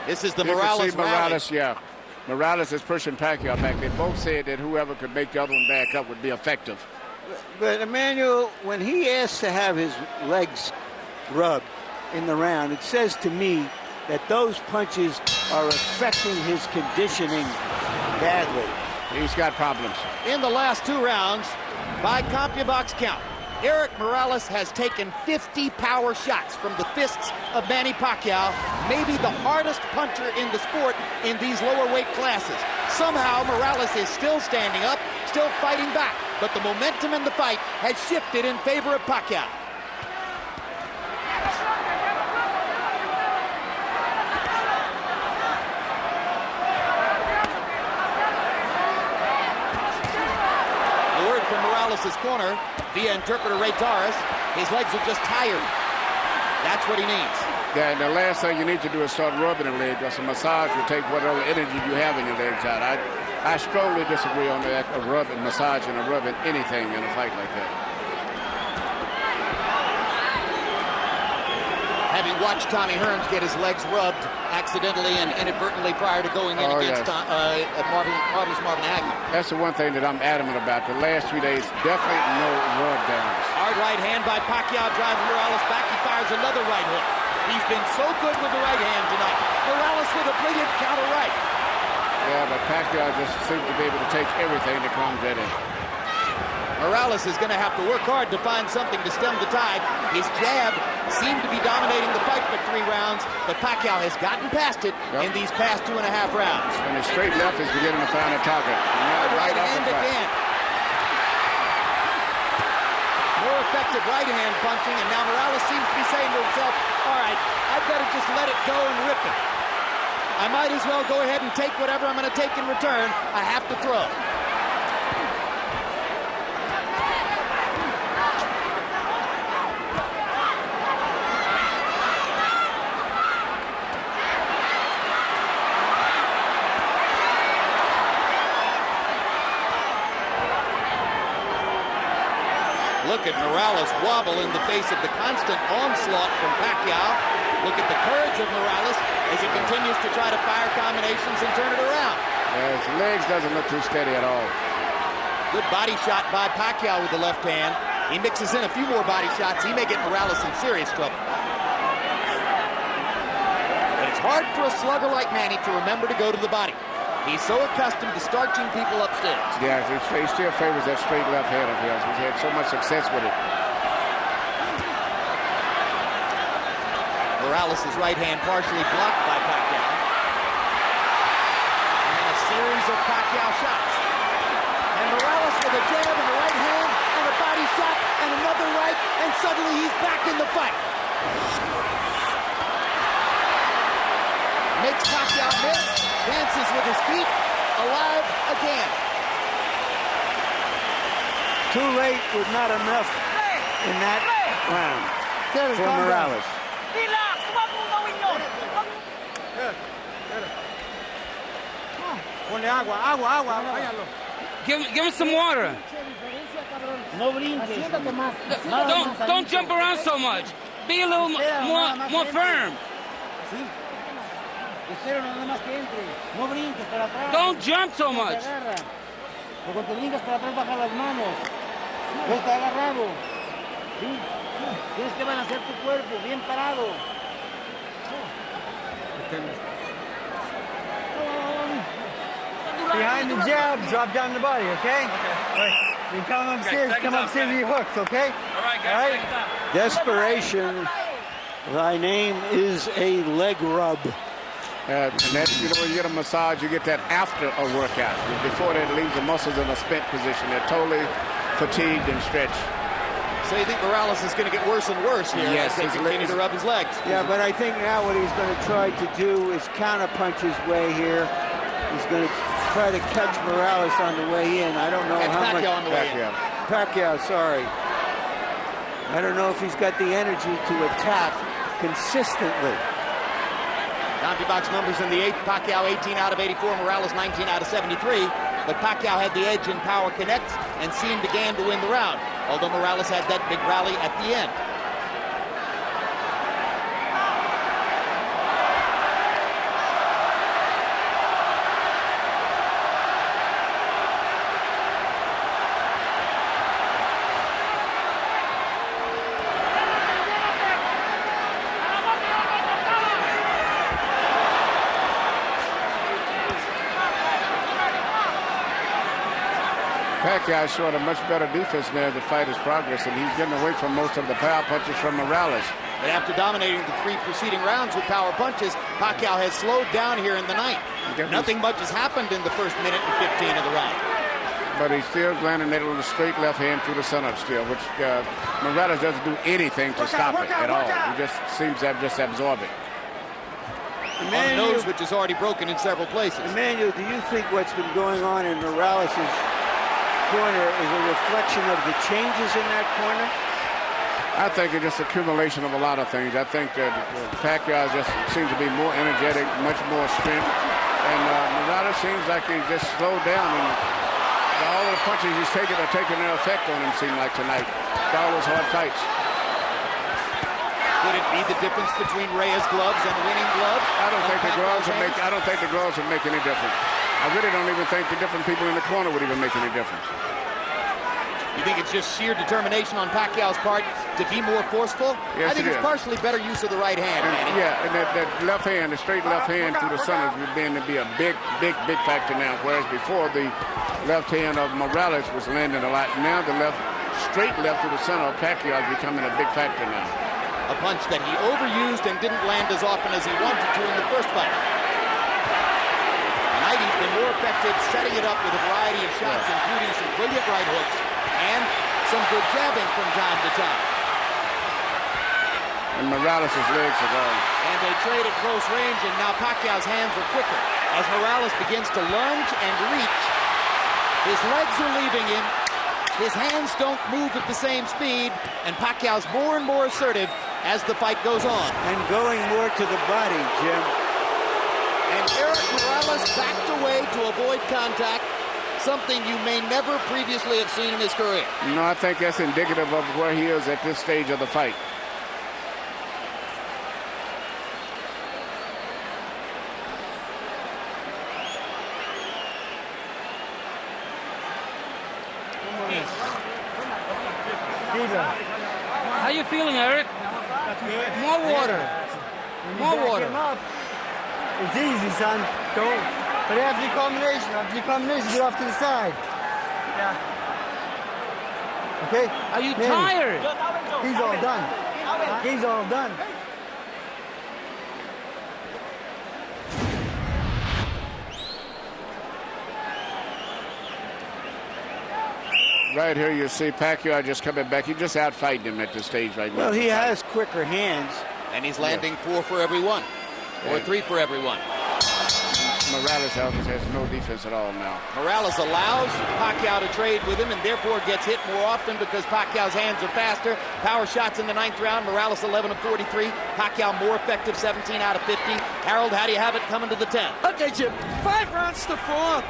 S1: This is the
S4: You
S1: Morales
S4: can see Morales,
S1: rally.
S4: yeah. Morales is pushing Pacquiao back. They both said that whoever could make the other one back up would be effective.
S2: But Emmanuel, when he asks to have his legs rubbed in the round, it says to me that those punches are affecting his conditioning badly.
S4: He's got problems.
S1: In the last 2 rounds, by CompuBox count, Eric Morales has taken 50 power shots from the fists of Manny Pacquiao, maybe the hardest puncher in the sport in these lower weight classes. Somehow Morales is still standing up, still fighting back, but the momentum in the fight has shifted in favor of Pacquiao. From Morales' corner via interpreter Ray Torres, his legs are just tired. That's what he needs.
S4: Yeah, and the last thing you need to do is start rubbing the leg, because a massage will take whatever energy you have in your legs out. I strongly disagree on that, of rubbing, massaging or rubbing anything in a fight like that.
S1: Having watched Tommy Hearns get his legs rubbed accidentally and inadvertently prior to going in against Marvin Hagler.
S4: That's the one thing that I'm adamant about. The last 3 days, definitely no rub downs.
S1: Hard right hand by Pacquiao driving Morales back. He fires another right hook. He's been so good with the right hand tonight. Morales with a brilliant counter right.
S4: Yeah, but Pacquiao just seems to be able to take everything that comes at him.
S1: Morales is going to have to work hard to find something to stem the tide. His jab seemed to be dominating the fight for 3 rounds, but Pacquiao has gotten past it in these past 2.5 rounds.
S4: And his straight left is beginning to find a target.
S1: Right hand again. More effective right hand punching, and now Morales seems to be saying to himself, all right, I better just let it go and rip it. I might as well go ahead and take whatever I'm going to take in return. I have to throw. Look at Morales wobble in the face of the constant onslaught from Pacquiao. Look at the courage of Morales as he continues to try to fire combinations and turn it around.
S4: Yeah, his legs doesn't look too steady at all.
S1: Good body shot by Pacquiao with the left hand. He mixes in a few more body shots. He may get Morales in serious trouble. But it's hard for a slugger like Manny to remember to go to the body. He's so accustomed to starching people upstairs.
S4: Yeah, he still favors that straight left hand of his. He's had so much success with it.
S1: Morales' right hand partially blocked by Pacquiao. And then a series of Pacquiao shots. And Morales with a jab in the right hand and a body shot and another right, and suddenly he's back in the fight. Makes Pacquiao miss. Dances with his feet, alive again.
S2: Too late was not enough in that round for Morales.
S8: Relax! Huwag mong gawin yun!
S9: Ponle agua, váyalo.
S7: Give him some water.
S9: No brinques. Siéntate más.
S7: Don't jump around so much. be a little more firm. Don't jump so much.
S8: Cuando te brincas para atrás, baja las manos. No está agarrado. ¿Sí? Tienes que balancear tu cuerpo, bien parado. Behind the jab, drop down the body, okay? Right. You come upstairs, with your hooks, okay?
S10: All right, guys.
S2: Desperation. Thy name is a leg rub.
S4: And that, you know, when you get a massage, you get that after a workout. Before that, it leaves the muscles in a spent position. They're totally fatigued and stretched.
S1: So you think Morales is going to get worse and worse here as they continue to rub his legs?
S2: Yeah, but I think now what he's going to try to do is counterpunch his way here. He's going to try to catch Morales on the way in. I don't know how much.
S1: Pacquiao on the way in.
S2: Pacquiao, sorry. I don't know if he's got the energy to attack consistently.
S1: CompuBox numbers in the 8th. Pacquiao 18 out of 84. Morales 19 out of 73. But Pacquiao had the edge in power connects and seemed again to win the round, although Morales had that big rally at the end.
S4: Pacquiao showed a much better defense now as the fight is progressing. He's getting away from most of the power punches from Morales.
S1: But after dominating the 3 preceding rounds with power punches, Pacquiao has slowed down here in the 9th. Nothing much has happened in the first minute and 15 of the round.
S4: But he's still landing that little straight left hand through the center still, which Morales doesn't do anything to stop it at all. He just seems to have just absorbed it.
S1: On the nose, which is already broken in several places.
S2: Emmanuel, do you think what's been going on in Morales' corner is a reflection of the changes in that corner?
S4: I think it's just accumulation of a lot of things. I think that Pacquiao just seems to be more energetic, much more strength. And Morales seems like he's just slowed down. And all the punches he's taking are taking their effect on him, seem like tonight. All those hard fights.
S1: Could it be the difference between Reyes' gloves and winning gloves?
S4: I don't think the gloves would make any difference. I really don't even think the different people in the corner would even make any difference.
S1: You think it's just sheer determination on Pacquiao's part to be more forceful?
S4: Yes,
S1: I think it's partially better use of the right hand.
S4: And that left hand, the straight left hand through the center is beginning to be a big factor now. Whereas before the left hand of Morales was landing a lot. Now the straight left through the center of Pacquiao is becoming a big factor now.
S1: A punch that he overused and didn't land as often as he wanted to in the first fight. Tonight he's been more effective setting it up with a variety of shots, including some brilliant right hooks and some good jabbing from time to time.
S4: And Morales' legs are going.
S1: And they trade at close range, and now Pacquiao's hands are quicker. As Morales begins to lunge and reach, his legs are leaving him. His hands don't move at the same speed, and Pacquiao's more and more assertive as the fight goes on.
S2: And going more to the body, Jim.
S1: And Eric Morales backed away to avoid contact, something you may never previously have seen in his career.
S4: No, I think that's indicative of where he is at this stage of the fight.
S7: How you feeling, Eric? More water. More water.
S8: It's easy, son. Don't. But after the combination, get off to the side. Yeah. Okay?
S7: Are you tired?
S8: He's all done. He's all done.
S4: Right here you see Pacquiao just coming back. He just outfighting him at this stage right now.
S2: Well, he has quicker hands.
S1: And he's landing 4 for every 1. Or 3 for every 1.
S4: Morales has no defense at all now.
S1: Morales allows Pacquiao to trade with him and therefore gets hit more often because Pacquiao's hands are faster. Power shots in the 9th round. Morales 11 of 43. Pacquiao more effective, 17 out of 50. Harold, how do you have it coming to the 10th?
S3: Okay, Jim. 5 rounds to 4.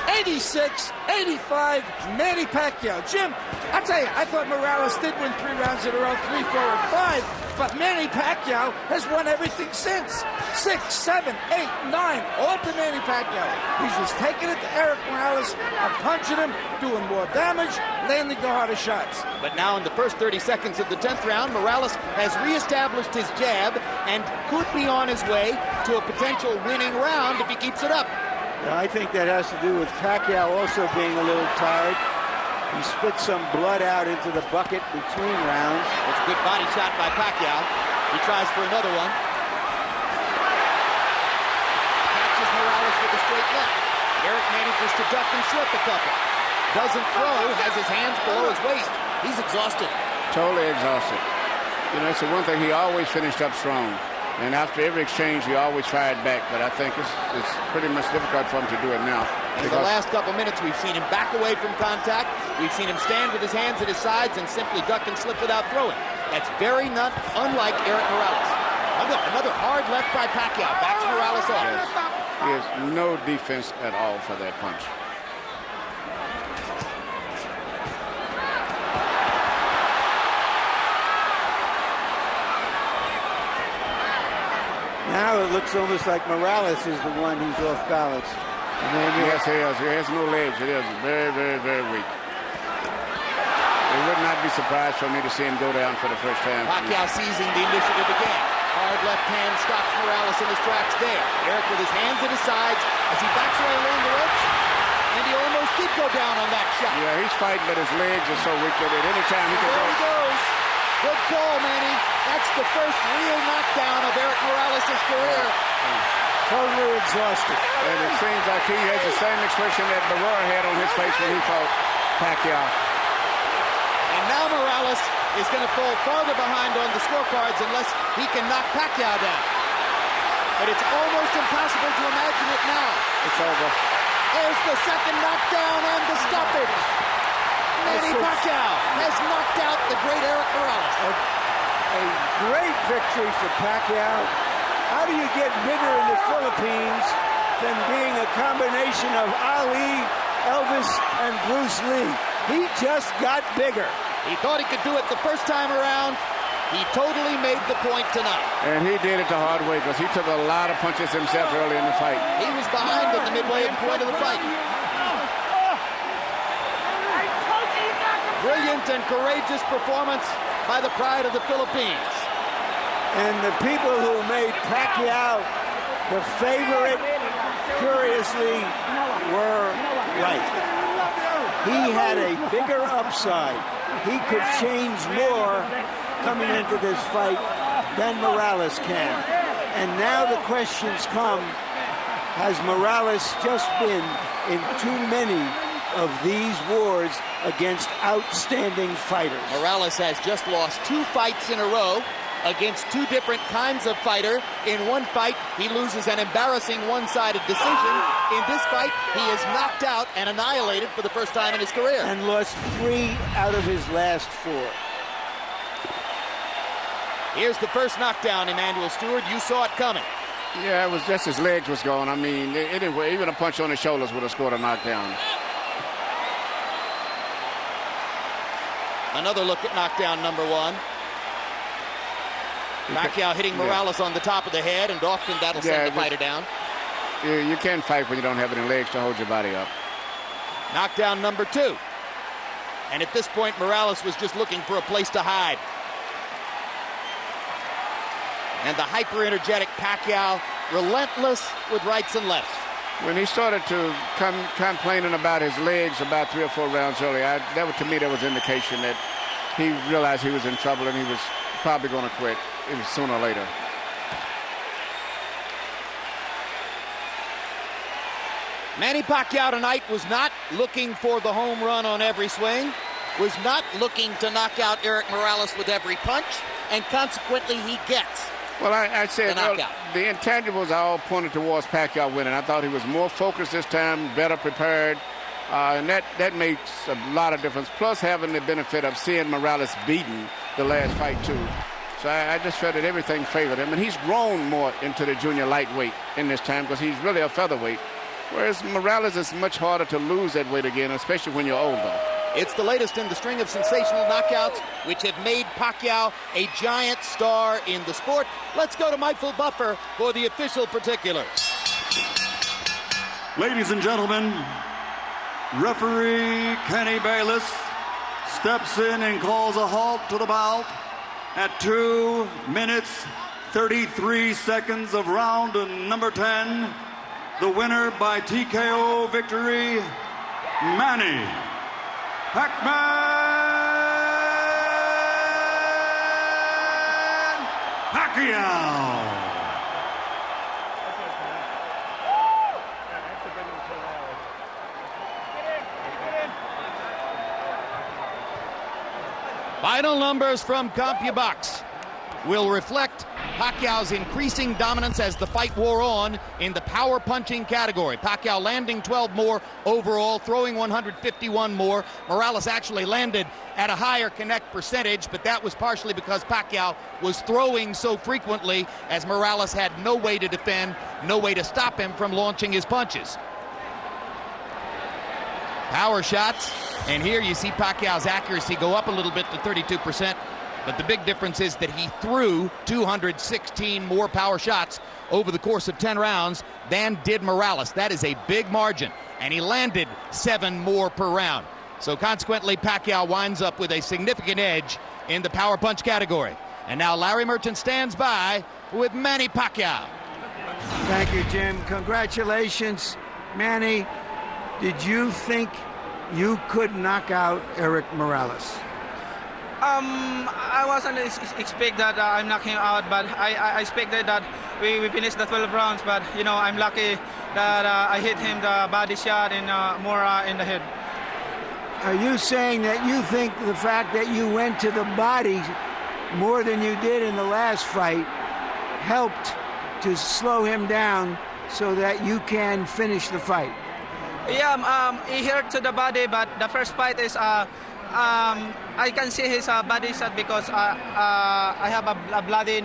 S3: 86, 85, Manny Pacquiao. Jim, I tell you, I thought Morales did win 3 rounds in a row, 3, 4, and 5, but Manny Pacquiao has won everything since. 6, 7, 8, 9, all to Manny Pacquiao. He's just taking it to Eric Morales and punching him, doing more damage, landing the harder shots.
S1: But now in the first 30 seconds of the 10th round, Morales has reestablished his jab and could be on his way to a potential winning round if he keeps it up.
S2: I think that has to do with Pacquiao also being a little tired. He spit some blood out into the bucket between rounds.
S1: It's a good body shot by Pacquiao. He tries for another one. Catches Morales with a straight left. Eric manages to duck and slip a couple. Doesn't throw, has his hands below his waist. He's exhausted.
S4: Totally exhausted. You know, it's the one thing, he always finished up strong. And after every exchange, he always fired back. But I think it's pretty much difficult for him to do it now.
S1: In the last couple minutes, we've seen him back away from contact. We've seen him stand with his hands at his sides and simply duck and slip without throwing. That's very unlike Eric Morales. Another hard left by Pacquiao. Backs Morales off.
S4: Yes. He has no defense at all for that punch.
S2: Now it looks almost like Morales is the one who's off balance.
S4: And then yes, he has no legs. It is very, very, very weak. It would not be surprised for me to see him go down for the first time.
S1: Pacquiao seizing the initiative again. Hard left hand stops Morales in his tracks there. Eric with his hands at his sides as he backs away along the ropes. And he almost did go down on that shot.
S4: Yeah, he's fighting, but his legs are so weak that at any time he can go.
S1: There he goes. Good call, Manny. That's the first real knockdown of Eric Morales' career.
S2: Totally exhausted.
S4: And it seems like he has the same expression that Barrera had on his face when he fought Pacquiao.
S1: And now Morales is going to fall farther behind on the scorecards unless he can knock Pacquiao down. But it's almost impossible to imagine it now.
S4: It's over.
S1: There's the second knockdown and the stoppage. Manny Pacquiao has knocked out the great Eric Morales.
S2: A great victory for Pacquiao. How do you get bigger in the Philippines than being a combination of Ali, Elvis, and Bruce Lee? He just got bigger.
S1: He thought he could do it the first time around. He totally made the point tonight.
S4: And he did it the hard way because he took a lot of punches himself early in the fight.
S1: He was behind at the midway point of the fight. Brilliant and courageous performance by the pride of the Philippines.
S2: And the people who made Pacquiao the favorite, curiously, were right. He had a bigger upside. He could change more coming into this fight than Morales can. And now the questions come, has Morales just been in too many of these wars against outstanding fighters?
S1: Morales has just lost 2 fights in a row against 2 different kinds of fighter. In one fight, he loses an embarrassing one-sided decision. In this fight, he is knocked out and annihilated for the first time in his career.
S2: And lost 3 out of his last 4.
S1: Here's the first knockdown, Emmanuel Stewart. You saw it coming.
S4: Yeah, it was just his legs was going. I mean, anyway, even a punch on his shoulders would have scored a knockdown.
S1: Another look at knockdown number 1. Pacquiao hitting Morales on the top of the head, and often that'll send the fighter down.
S4: You can't fight when you don't have any legs to hold your body up.
S1: Knockdown number 2. And at this point, Morales was just looking for a place to hide. And the hyper-energetic Pacquiao, relentless with rights and lefts.
S4: When he started to complaining about his legs about 3 or 4 rounds earlier, to me, that was indication that he realized he was in trouble and he was probably going to quit sooner or later.
S1: Manny Pacquiao tonight was not looking for the home run on every swing, was not looking to knock out Eric Morales with every punch, and consequently he gets
S4: Well, I said
S1: the
S4: intangibles all pointed towards Pacquiao winning. I thought he was more focused this time, better prepared, and that makes a lot of difference. Plus having the benefit of seeing Morales beaten the last fight too. So I just felt that everything favored him, and he's grown more into the junior lightweight in this time because he's really a featherweight. Whereas Morales is much harder to lose that weight again, especially when you're older.
S1: It's the latest in the string of sensational knockouts which have made Pacquiao a giant star in the sport. Let's go to Michael Buffer for the official particulars.
S5: Ladies and gentlemen, referee Kenny Bayless steps in and calls a halt to the bout at 2 minutes 33 seconds of round number 10. The winner by TKO victory, Manny Pacquiao.
S1: Final numbers from CompuBox will reflect Pacquiao's increasing dominance as the fight wore on in the power punching category. Pacquiao landing 12 more overall, throwing 151 more. Morales actually landed at a higher connect percentage, but that was partially because Pacquiao was throwing so frequently as Morales had no way to defend, no way to stop him from launching his punches. Power shots, and here you see Pacquiao's accuracy go up a little bit to 32%. But the big difference is that he threw 216 more power shots over the course of 10 rounds than did Morales. That is a big margin. And he landed 7 more per round. So consequently, Pacquiao winds up with a significant edge in the power punch category. And now Larry Merchant stands by with Manny Pacquiao.
S2: Thank you, Jim. Congratulations. Manny, did you think you could knock out Eric Morales?
S10: I wasn't expect that I'm knocking him out, but I expected that we finished the 12 rounds. But you know, I'm lucky that I hit him the body shot and more in the head.
S2: Are you saying that you think the fact that you went to the body more than you did in the last fight helped to slow him down so that you can finish the fight?
S10: Yeah, he hurt to the body, but the first fight is I can see his body shot because I have a bloody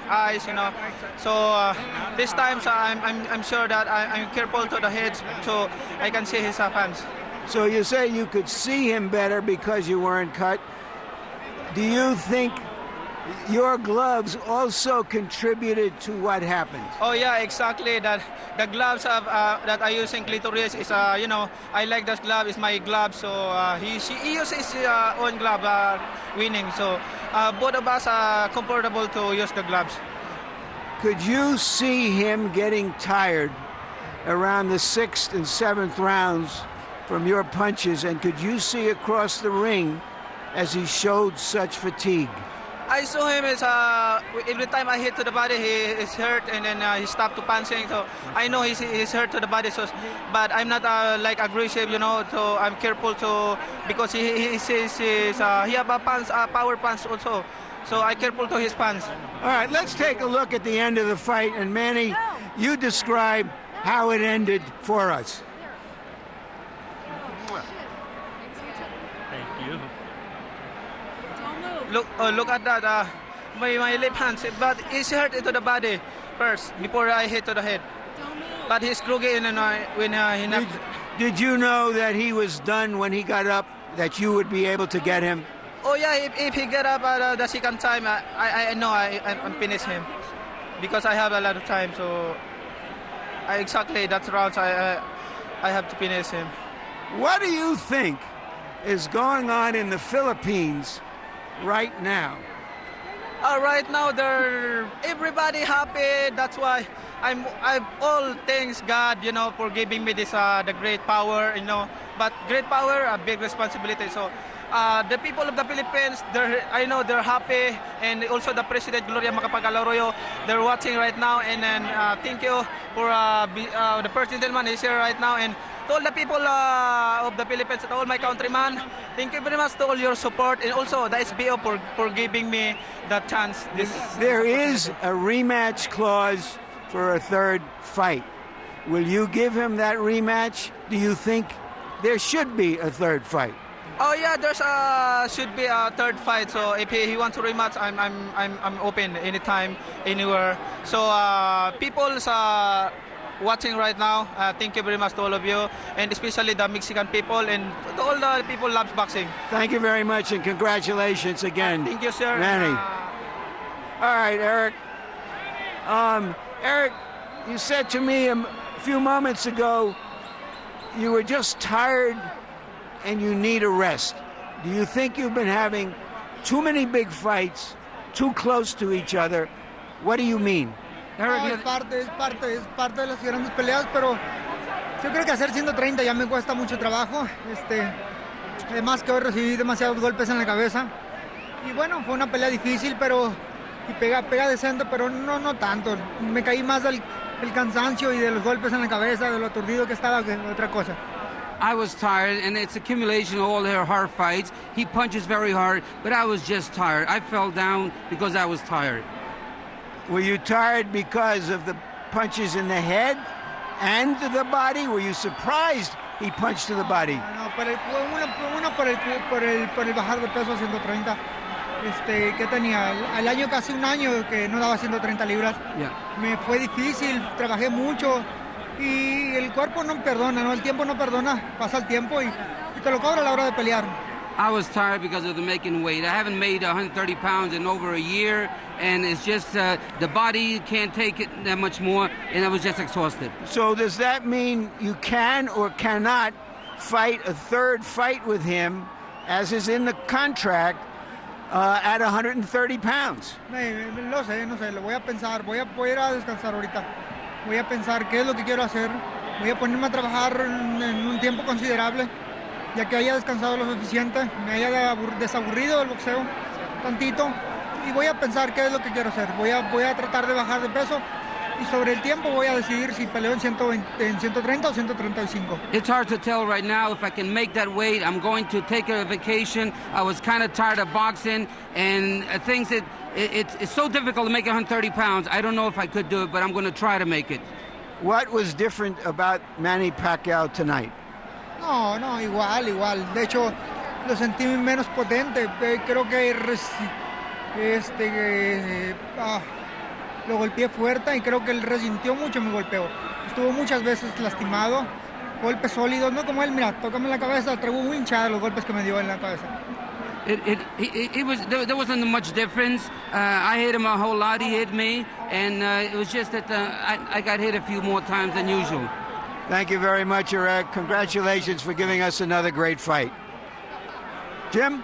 S10: eyes, you know. So this time, so I'm sure that I'm careful to the head, so I can see his hands.
S2: So you say you could see him better because you weren't cut. Do you think your gloves also contributed to what happened?
S10: Oh yeah, exactly. That the gloves have, that I use in clitoris is, you know, I like that glove. It's my glove. So he uses his own glove, winning. So both of us are comfortable to use the gloves.
S2: Could you see him getting tired around the 6th and 7th rounds from your punches, and could you see across the ring as he showed such fatigue?
S10: I saw him as every time I hit to the body, he is hurt, and then he stopped to punching. So I know he's hurt to the body. So, but I'm not like aggressive, you know. So I'm careful to, because he says he have a punch, power punch also. So I'm careful to his punch.
S2: All right, let's take a look at the end of the fight, and Manny, you describe how it ended for us.
S10: Thank you. Look at that, my left hand, but he's hurt into the body first before I hit to the head. But he's crooked when he knocked.
S2: Did you know that he was done when he got up, that you would be able to get him?
S10: Oh yeah, if he get up at the second time, I know I'm finish him, because I have a lot of time. So exactly that rounds I have to finish him.
S2: What do you think is going on in the Philippines right now?
S10: Right now, everybody happy. That's why I'm all thanks God, you know, for giving me this the great power, you know. But great power, a big responsibility. So the people of the Philippines, I know they're happy, and also the President Gloria Macapagal-Arroyo, they're watching right now. And then thank you for the first gentleman is here right now, and to all the people of the Philippines, to all my countrymen, thank you very much to all your support, and also the SBO for giving me the chance.
S2: There is a rematch clause for a third fight. Will you give him that rematch? Do you think there should be a third fight?
S10: Oh yeah, there's should be a third fight. So if he wants to rematch, I'm open anytime, anywhere. So people's watching right now. Thank you very much to all of you, and especially the Mexican people and to all the people who love boxing.
S2: Thank you very much, and congratulations again.
S10: Thank you, sir.
S2: Manny. All right, Eric. Eric, you said to me a few moments ago you were just tired and you need a rest. Do you think you've been having too many big fights, too close to each other? What do you mean?
S9: No, es parte de las grandes peleas, pero yo creo que hacer 130 ya me cuesta mucho trabajo. Además que hoy recibí demasiados golpes en la cabeza. Y bueno, fue una pelea difícil, pero y pega decente, pero no tanto. Me caí más del cansancio y de los golpes en la cabeza, de lo aturdido que estaba, que otra cosa.
S7: I was tired, and it's accumulation of all their hard fights. He punches very hard, but I was just tired. I fell down because I was tired.
S2: Were you tired because of the punches in the head and to the body? Were you surprised he punched to the body?
S9: No, una por el bajar de peso a 130. Que tenía al año, casi un año que no daba 130 libras.
S7: Yeah.
S9: Me fue difícil, trabajé mucho y el cuerpo no perdona, ¿no? El tiempo no perdona, pasa el tiempo y te lo cobra a la hora de pelear.
S7: I was tired because of the making weight. I haven't made 130 pounds in over a year, and it's just the body can't take it that much more, and I was just exhausted.
S2: So does that mean you can or cannot fight a third fight with him, as is in the contract, at 130 pounds?
S9: No sé, lo voy a pensar, voy a ir a descansar ahorita. Voy a pensar qué es lo que quiero hacer. Voy a ponerme a trabajar en un tiempo considerable, ya que haya descansado lo suficiente, me haya desaburrido del boxeo tantito, y voy a pensar qué es lo que quiero hacer. Voy a tratar de bajar de peso, y sobre el tiempo voy a decidir si peleo en 130 o 135.
S7: It's hard to tell right now if I can make that weight. I'm going to take a vacation. I was kind of tired of boxing, and things that it's so difficult to make 130 pounds. I don't know if I could do it, but I'm going to try to make it.
S2: What was different about Manny Pacquiao tonight?
S9: No, igual. De hecho, lo sentí menos potente. Creo que lo golpeé fuerte y creo que él resintió mucho mi golpeo. Estuvo muchas veces lastimado. Golpes sólidos, no como él. Mira, tócame la cabeza, traigo muy hinchada los golpes que me dio en la cabeza.
S7: There wasn't much difference. I hit him a whole lot. He hit me, and it was just that I got hit a few more times than usual.
S2: Thank you very much, Eric. Congratulations for giving us another great fight. Jim?